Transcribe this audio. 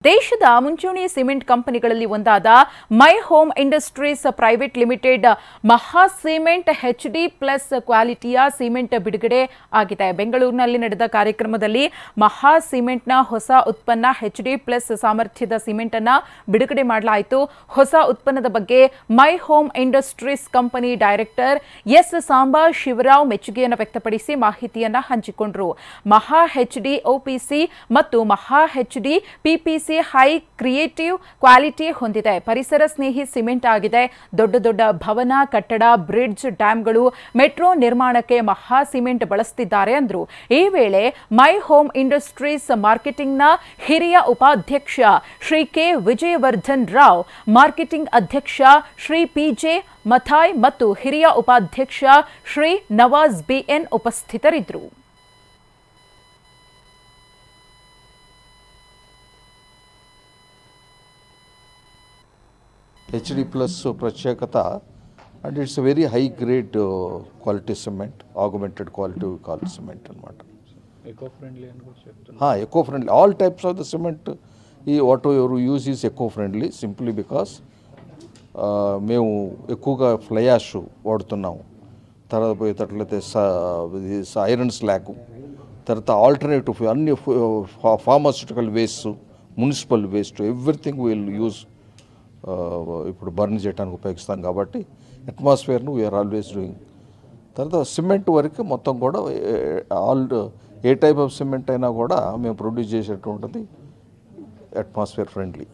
ದೇಶದ ಮುಂಚೂಣಿ ಸಿಮೆಂಟ್ ಕಂಪನಿಗಳಲ್ಲಿ ಒಂದಾದ ಮೈ ಹೋಮ್ ಇಂಡಸ್ಟ್ರೀಸ್ ಪ್ರೈವೇಟ್ ಲಿಮಿಟೆಡ್ ಮಹಾ ಸಿಮೆಂಟ್ HD+ ಕ್ವಾಲಿಟಿಯ ಸಿಮೆಂಟ್ ಬಿಡುಗಡೆ ಆಗಿದೆ. ಬೆಂಗಳೂರಿನಲ್ಲಿ ನಡೆದ ಕಾರ್ಯಕ್ರಮದಲ್ಲಿ ಮಹಾ ಸಿಮೆಂಟ್ನ ಹೊಸ ಉತ್ಪನ್ನ HD+ ಸಾಮರ್ಥ್ಯದ ಸಿಮೆಂಟ್ ಅನ್ನು ಬಿಡುಗಡೆ ಮಾಡಲಾಯಿತು. ಹೊಸ ಉತ್ಪನ್ನದ ಬಗ್ಗೆ My Home Industries company director S Samba Shivarao ಮೆಚ್ಚುಗೆಯನ್ನು ವ್ಯಕ್ತಪಡಿಸಿ ಮಾಹಿತಿಯನ್ನು ಹಂಚಿಕೊಂಡರು. ಮಹಾ HD OPC ಮತ್ತು ಮಹಾ HD PPC high creative quality ಹೊಂದಿದೆ. ಪರಿಸರ ಸ್ನೇಹಿ ಸಿಮೆಂಟ್ ಆಗಿದೆ. ದೊಡ್ಡ ದೊಡ್ಡ ಭವನ, ಕಟ್ಟಡ, ಬ್ರಿಡ್ಜ್, ಡ್ಯಾಂಗಳು, ಮೆಟ್ರೋ ನಿರ್ಮಾಣಕ್ಕೆ ಮಹಾ ಸಿಮೆಂಟ್ ಬಳಸುತ್ತಿದ್ದಾರೆ ಅಂದ್ರು. ಈ ವೇಳೆ ಮೈ ಹೋಮ್ ಇಂಡಸ್ಟ್ರೀಸ್ ಮಾರ್ಕೆಟಿಂಗ್ನ ಹಿರಿಯ ಉಪಾಧ್ಯಕ್ಷ ಶ್ರೀ ಕೆ ವಿಜಯವರ್ಧನ್ ರಾವ್, ಮಾರ್ಕೆಟಿಂಗ್ ಅಧ್ಯಕ್ಷ ಶ್ರೀ PJ ಮಥಾಯ್ ಮತ್ತು ಹಿರಿಯ ಉಪಾಧ್ಯಕ್ಷ ಶ್ರೀ ನವಾಜ್ BN ಉಪಸ್ಥಿತರಿದ್ದರು. HD+ ಪ್ರತ್ಯೇಕತ and it's a very high grade quality cement, augmented quality we call cement అనమాట. eco-friendly అని కూడా చెప్తున్నారు. eco-friendly, all types of the cement whatever you use is eco-friendly simply because మేము ఎక్కువగా ఫ్లై యాష్ వాడుతున్నాము. తర్వాత పోయేటట్లయితే iron slag, తర్వాత alternative అన్ని pharmaceutical waste, municipal waste, everything will use ఇప్పుడు బర్న్ చేయడానికి ఉపయోగిస్తాం కాబట్టి అట్మాస్ఫియర్ను వీఆర్ ఆల్వేస్ డూయింగ్. తర్వాత సిమెంట్ వరకు మొత్తం కూడా ఏ టైప్ ఆఫ్ సిమెంట్ అయినా కూడా మేము ప్రొడ్యూస్ చేసేటువంటిది అట్మాస్ఫియర్ ఫ్రెండ్లీ.